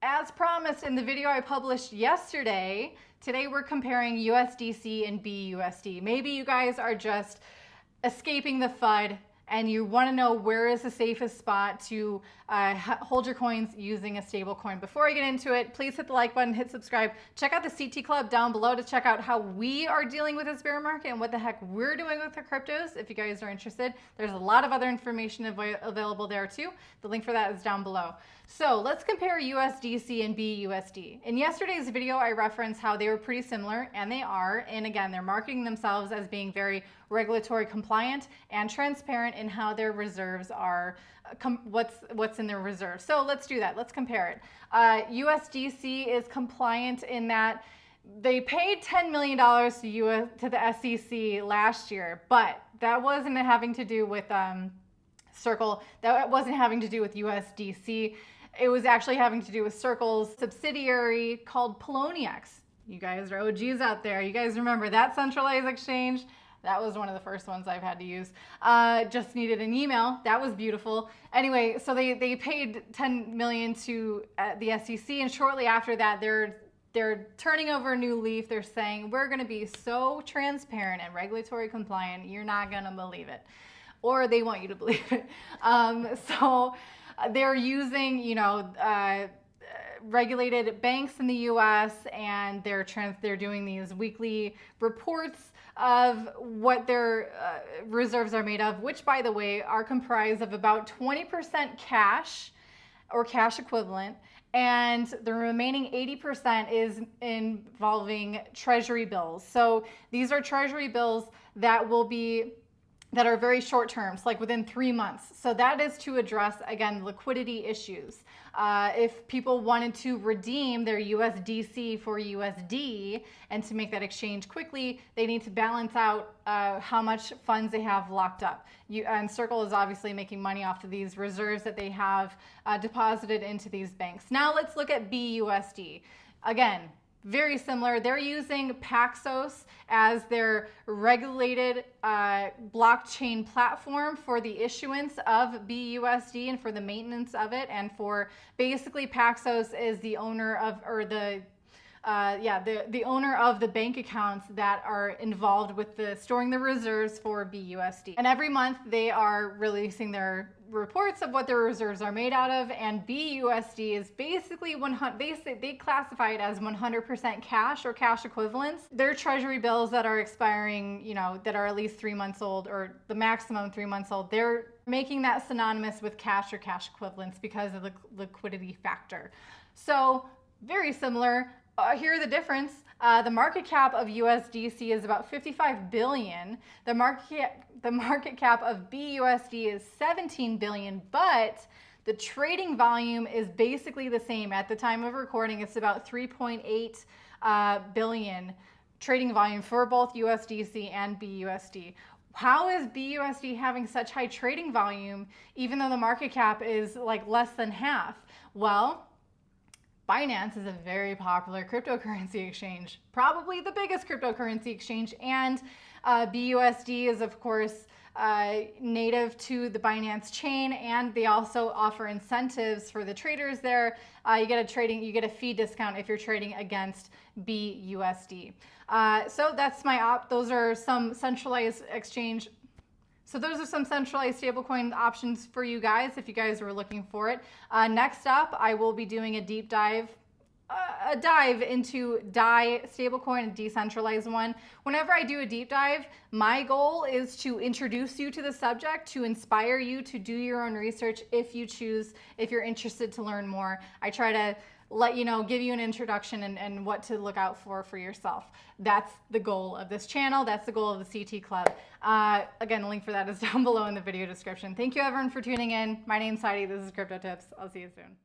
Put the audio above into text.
As promised in the video I published yesterday, today we're comparing USDC and BUSD. Maybe you guys are just escaping the FUD and you want to know where is the safest spot to hold your coins using a stable coin. Before I get into it, please hit the like button, hit subscribe. Check out the CT Club down below to check out how we are dealing with this bear market and what the heck we're doing with our cryptos. If you guys are interested, there's a lot of other information available there too. The link for that is down below. So let's compare USDC and BUSD. In yesterday's video, I referenced how they were pretty similar, and they are. And again, they're marketing themselves as being very regulatory compliant and transparent in how their reserves are, what's in their reserves. So let's do that. Let's compare it. USDC is compliant in that they paid $10 million to the SEC last year, but that wasn't having to do with Circle. That wasn't having to do with USDC. It was actually having to do with Circle's subsidiary called Poloniex. You guys are OGs out there. You guys remember that centralized exchange? That was one of the first ones I've had to use. Just needed an email. That was beautiful. Anyway, so they paid $10 million to the SEC, and shortly after that, they're turning over a new leaf. They're saying, we're going to be so transparent and regulatory compliant, you're not going to believe it. Or they want you to believe it. So they're using, regulated banks in the U.S. and they're doing these weekly reports of what their reserves are made of, which, by the way, are comprised of about 20% cash or cash equivalent, and the remaining 80% is involving treasury bills. So these are treasury bills that are very short terms, like within 3 months. So that is to address, again, liquidity issues. If people wanted to redeem their USDC for USD and to make that exchange quickly, they need to balance out how much funds they have locked up. And Circle is obviously making money off of these reserves that they have deposited into these banks. Now let's look at BUSD. Again, very similar. They're using Paxos as their regulated blockchain platform for the issuance of BUSD and for the maintenance of it. And for basically, Paxos is the owner of, or the owner of the bank accounts that are involved with storing the reserves for BUSD. And every month they are releasing their reports of what their reserves are made out of, and BUSD is basically they classify it as 100% cash or cash equivalents. Their treasury bills that are expiring, that are at least 3 months old, or the maximum 3 months old, they're making that synonymous with cash or cash equivalents because of the liquidity factor. So very similar. Here are the difference. The market cap of USDC is about 55 billion. The market cap of BUSD is 17 billion, but the trading volume is basically the same. At the time of recording, it's about 3.8 billion trading volume for both USDC and BUSD. How is BUSD having such high trading volume even though the market cap is like less than half? Well, Binance is a very popular cryptocurrency exchange, probably the biggest cryptocurrency exchange, and BUSD is, of course, native to the Binance chain, and they also offer incentives for the traders there. You get a fee discount if you're trading against BUSD. So that's those are some centralized exchange. So those are some centralized stablecoin options for you guys if you guys were looking for it. Next up, I will be doing a deep dive into DAI stablecoin, a decentralized one. Whenever I do a deep dive, my goal is to introduce you to the subject, to inspire you to do your own research if you're interested to learn more. I try to let you know, give you an introduction and what to look out for yourself. That's the goal of this channel. That's the goal of the CT Club. Again, the link for that is down below in the video description. Thank you everyone for tuning in. My name's Heidi. This is Crypto Tips. I'll see you soon.